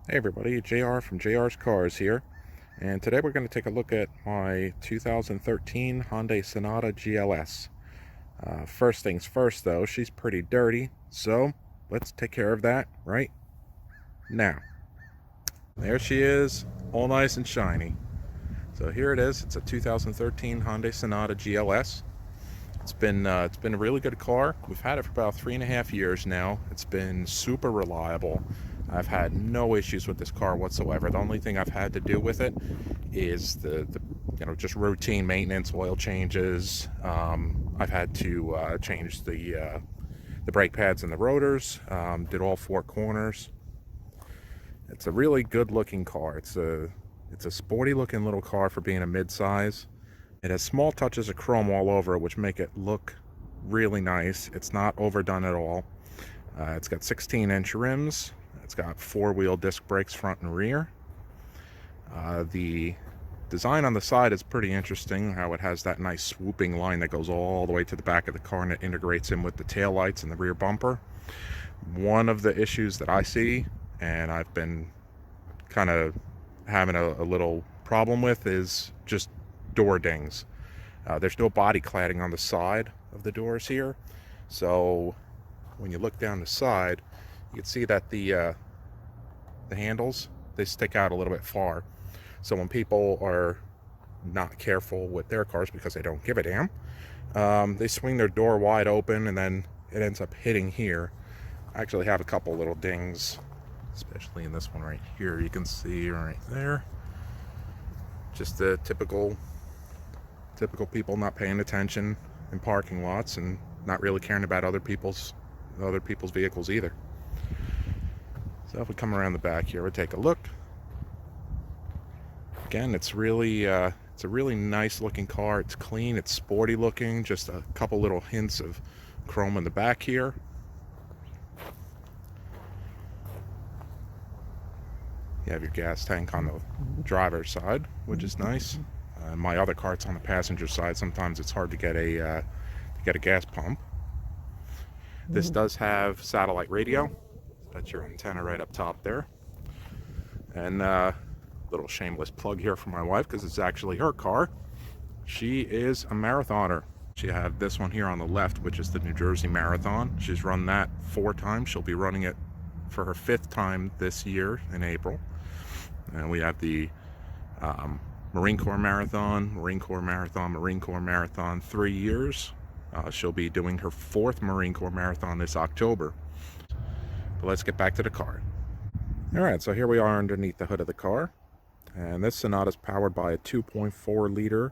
Hey everybody, JR from JrZ CarZ here, and today we're going to take a look at my 2013 Hyundai Sonata GLS. First things first though, she's pretty dirty, so let's take care of that right now. There she is, all nice and shiny. So here it is, it's a 2013 Hyundai Sonata GLS. It's been a really good car. We've had it for about 3.5 years now. It's been super reliable. I've had no issues with this car whatsoever. The only thing I've had to do with it is the just routine maintenance, oil changes. I've had to change the brake pads and the rotors. Did all 4 corners. It's a really good looking car. It's a sporty looking little car for being a mid-size. It has small touches of chrome all over it, which make it look really nice. It's not overdone at all. It's got 16-inch rims. It's got 4-wheel disc brakes front and rear. The design on the side is pretty interesting, how it has that nice swooping line that goes all the way to the back of the car and it integrates in with the tail lights and the rear bumper. One of the issues that I see, and I've been kind of having a little problem with, is just door dings. There's no body cladding on the side of the doors here, so when you look down the side, you can see that the handles, they stick out a little bit far. So when people are not careful with their cars because they don't give a damn, they swing their door wide open and then it ends up hitting here. I actually have a couple little dings, especially in this one right here. You can see right there. Just the typical people not paying attention in parking lots and not really caring about other people's vehicles either. So if we come around the back here, we take a look. Again, it's a really nice looking car. It's clean, it's sporty looking. Just a couple little hints of chrome in the back here. You have your gas tank on the driver's side, which is nice. My other car's on the passenger side. Sometimes it's hard to get a gas pump. This does have satellite radio. That's your antenna right up top there. And little shameless plug here for my wife, because it's actually her car. She is a marathoner. She had this one here on the left, which is the New Jersey Marathon. She's run that 4 times. She'll be running it for her 5th time this year in April. And we have the Marine Corps Marathon, Marine Corps Marathon, Marine Corps Marathon, 3 years. She'll be doing her 4th Marine Corps Marathon this October. But let's get back to the car. Alright, so here we are underneath the hood of the car. And this Sonata is powered by a 2.4 liter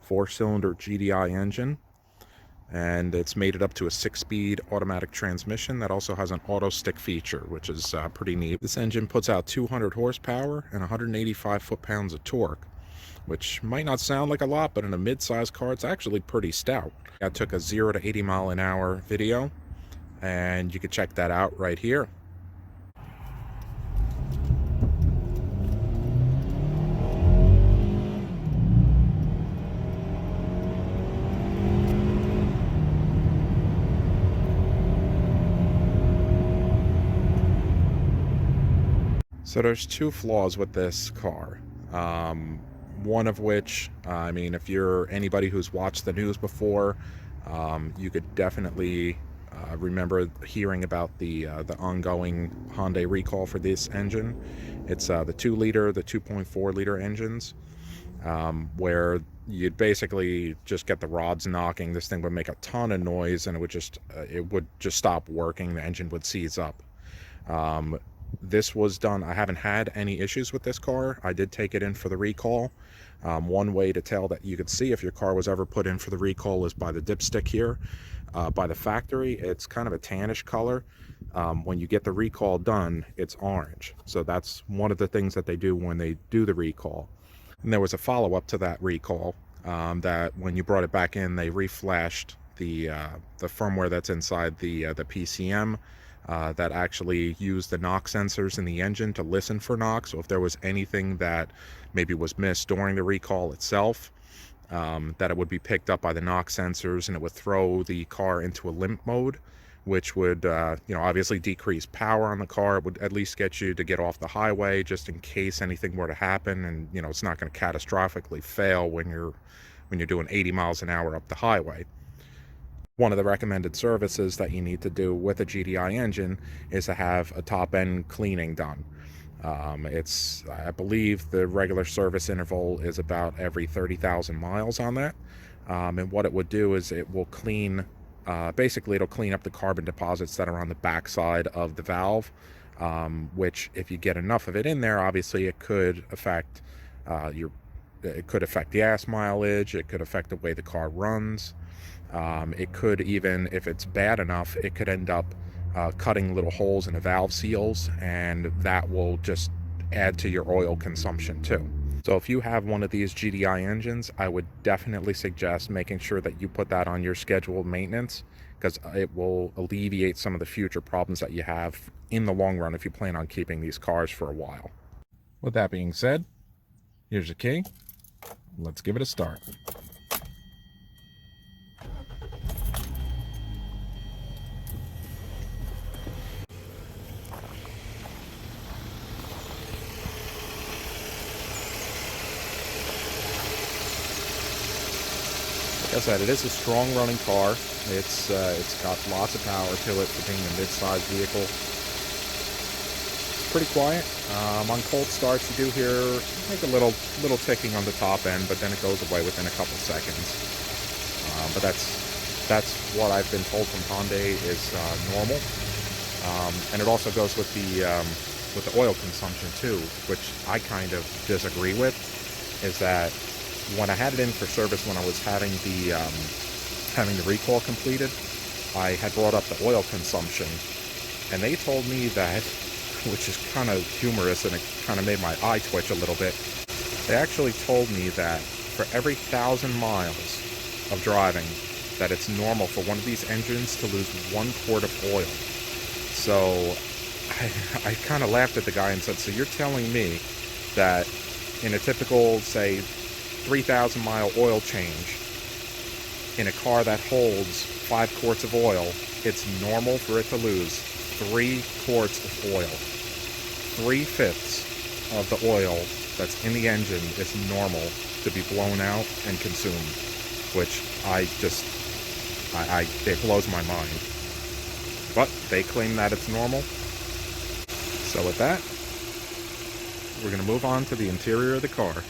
4-cylinder GDI engine. And it's mated up to a 6-speed automatic transmission that also has an auto stick feature, which is pretty neat. This engine puts out 200 horsepower and 185 foot-pounds of torque, which might not sound like a lot, but in a mid-size car, it's actually pretty stout. I took a 0 to 80 mile an hour video, and you can check that out right here. So there's 2 flaws with this car. One of which, I mean, if you're anybody who's watched the news before, you could definitely remember hearing about the ongoing Hyundai recall for this engine. It's the 2-liter, the 2.4 liter engines, where you'd basically just get the rods knocking. This thing would make a ton of noise, and it would just stop working. The engine would seize up. This was done. I haven't had any issues with this car. I did take it in for the recall. One way to tell that you could see if your car was ever put in for the recall is by the dipstick here. By the factory, it's kind of a tannish color. When you get the recall done, it's orange. So that's one of the things that they do when they do the recall. And there was a follow-up to that recall, that when you brought it back in, they reflashed the firmware that's inside the PCM. That actually used the knock sensors in the engine to listen for knocks. So if there was anything that maybe was missed during the recall itself, that it would be picked up by the knock sensors and it would throw the car into a limp mode, which would, obviously decrease power on the car. It would at least get you to get off the highway just in case anything were to happen, and, it's not going to catastrophically fail when you're doing 80 miles an hour up the highway. One of the recommended services that you need to do with a GDI engine is to have a top-end cleaning done. I believe the regular service interval is about every 30,000 miles on that. And what it would do is it will clean, basically it'll clean up the carbon deposits that are on the backside of the valve, which if you get enough of it in there, obviously it could affect gas mileage, it could affect the way the car runs. It could even, if it's bad enough, it could end up cutting little holes in the valve seals, and that will just add to your oil consumption too. So if you have one of these GDI engines, I would definitely suggest making sure that you put that on your scheduled maintenance, because it will alleviate some of the future problems that you have in the long run if you plan on keeping these cars for a while. With that being said, here's your key. Let's give it a start. Like I said, it is a strong running car. It's got lots of power to it for being a mid-sized vehicle. It's pretty quiet. On cold starts, you do hear like a little ticking on the top end, but then it goes away within a couple seconds. But that's what I've been told from Hyundai is normal. And it also goes with the oil consumption too, which I kind of disagree with. Is that when I had it in for service, when I was having the recall completed, I had brought up the oil consumption, and they told me that, which is kind of humorous and it kind of made my eye twitch a little bit, they actually told me that for every 1,000 miles of driving, that it's normal for one of these engines to lose 1 quart of oil. So I kind of laughed at the guy and said, so you're telling me that in a typical, say, 3,000 mile oil change in a car that holds 5 quarts of oil, it's normal for it to lose 3 quarts of oil. 3/5 of the oil that's in the engine is normal to be blown out and consumed, which it blows my mind. But they claim that it's normal. So with that, we're going to move on to the interior of the car.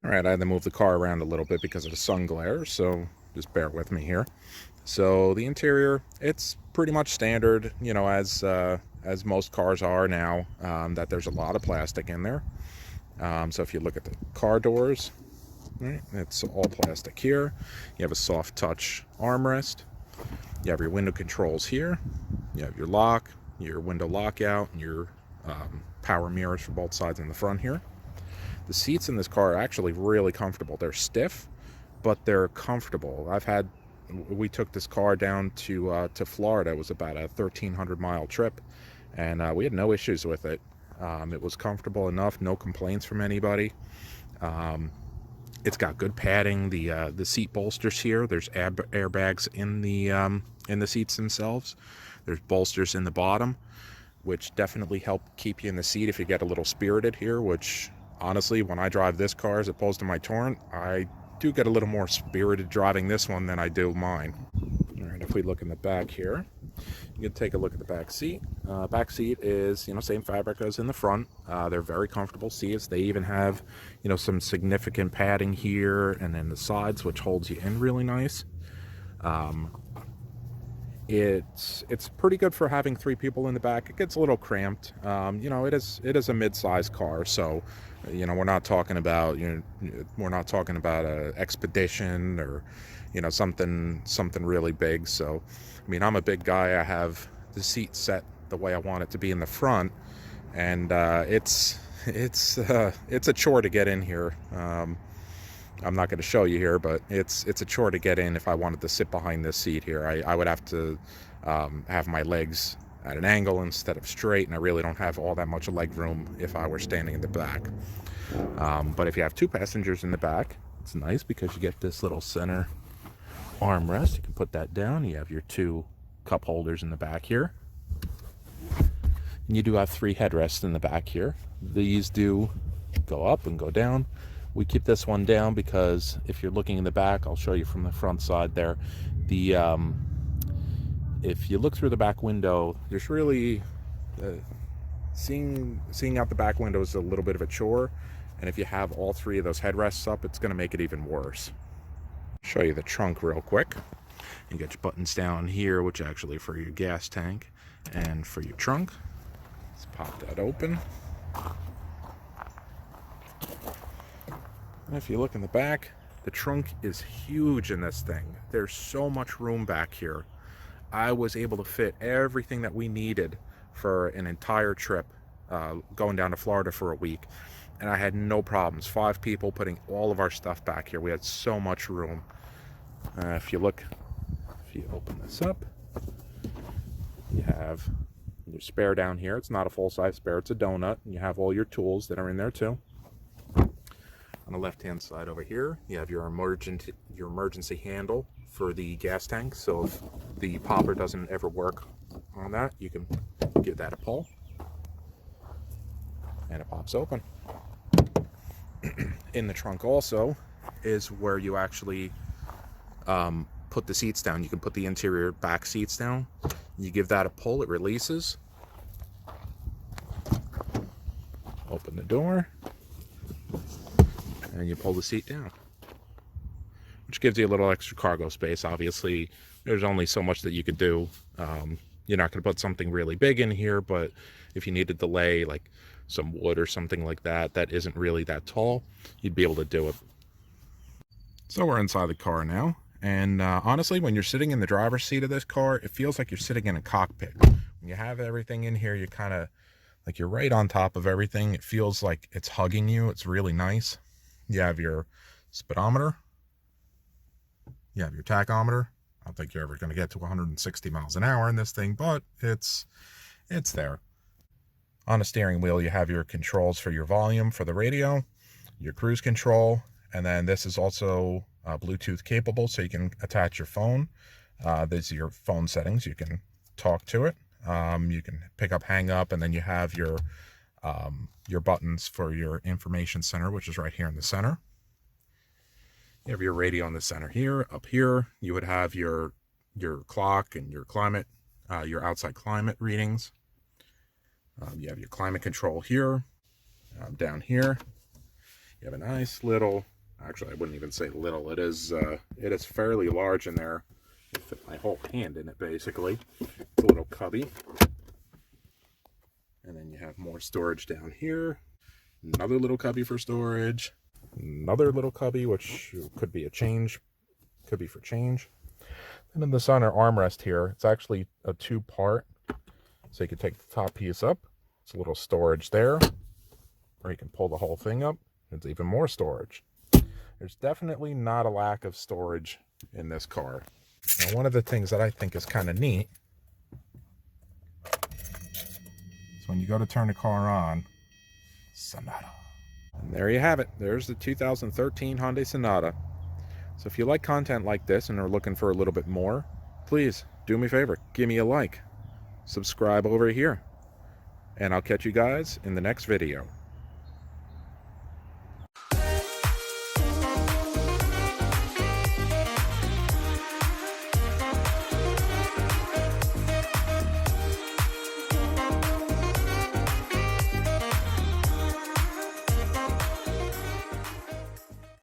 Alright, I had to move the car around a little bit because of the sun glare, so just bear with me here. So the interior, it's pretty much standard, as most cars are now, that there's a lot of plastic in there. So if you look at the car doors, right, it's all plastic here. You have a soft touch armrest. You have your window controls here. You have your lock, your window lockout, and your power mirrors for both sides in the front here. The seats in this car are actually really comfortable. They're stiff, but they're comfortable. We took this car down to Florida. It was about a 1,300 mile trip, and we had no issues with it. It was comfortable enough, no complaints from anybody. It's got good padding. The seat bolsters here, there's airbags in the seats themselves. There's bolsters in the bottom, which definitely help keep you in the seat if you get a little spirited here, which honestly, when I drive this car as opposed to my Torrent, I do get a little more spirited driving this one than I do mine. All right, if we look in the back here, you can take a look at the back seat. Back seat is, same fabric as in the front. They're very comfortable seats. They even have, some significant padding here and then the sides, which holds you in really nice. It's pretty good for having 3 people in the back. It gets a little cramped. It is a mid-sized car, so we're not talking about a Expedition or something really big. So I'm a big guy. I have the seat set the way I want it to be in the front, and it's a chore to get in here. I'm not going to show you here, but it's a chore to get in if I wanted to sit behind this seat here. I would have to have my legs at an angle instead of straight, and I really don't have all that much leg room if I were standing in the back. But if you have 2 passengers in the back, it's nice because you get this little center armrest. You can put that down. You have your 2 cup holders in the back here. And you do have 3 headrests in the back here. These do go up and go down. We keep this one down because if you're looking in the back, I'll show you from the front side there. If you look through the back window, there's really seeing out the back window is a little bit of a chore. And if you have all 3 of those headrests up, it's going to make it even worse. Show you the trunk real quick. You get your buttons down here, which actually for your gas tank and for your trunk. Let's pop that open. And if you look in the back, the trunk is huge in this thing. There's so much room back here. I was able to fit everything that we needed for an entire trip, going down to Florida for a week. And I had no problems. 5 people putting all of our stuff back here. We had so much room. If you open this up, you have your spare down here. It's not a full-size spare, it's a donut. And you have all your tools that are in there too. On the left-hand side over here, you have your emergency handle for the gas tank. So if the popper doesn't ever work on that, you can give that a pull. And it pops open. In the trunk also is where you actually put the seats down. You can put the interior back seats down. You give that a pull, it releases. Open the door. And you pull the seat down, which gives you a little extra cargo space. Obviously, there's only so much that you could do. You're not going to put something really big in here, but if you needed to lay like some wood or something like that, that isn't really that tall, you'd be able to do it. So we're inside the car now, and honestly, when you're sitting in the driver's seat of this car, it feels like you're sitting in a cockpit. When you have everything in here, you kind of like you're right on top of everything. It feels like it's hugging you. It's really nice. You have your speedometer. You have your tachometer. I don't think you're ever going to get to 160 miles an hour in this thing, but it's there. On the steering wheel, you have your controls for your volume for the radio, your cruise control, and then this is also Bluetooth capable, so you can attach your phone. These are your phone settings. You can talk to it. You can pick up, hang up, and then you have your buttons for your information center, which is right here in the center. You have your radio in the center here. Up here, you would have your clock and your climate, your outside climate readings. You have your climate control here. Down here, you have a nice little, actually I wouldn't even say little, it is fairly large in there. You fit my whole hand in it basically. It's a little cubby. And then you have more storage down here. Another little cubby for storage. Another little cubby, which could be could be for change. And in the center armrest here, it's actually a 2-part. So you can take the top piece up. It's a little storage there. Or you can pull the whole thing up. It's even more storage. There's definitely not a lack of storage in this car. Now, one of the things that I think is kind of neat, when you go to turn the car on, Sonata. And there you have it. There's the 2013 Hyundai Sonata. So if you like content like this and are looking for a little bit more, please do me a favor. Give me a like. Subscribe over here. And I'll catch you guys in the next video.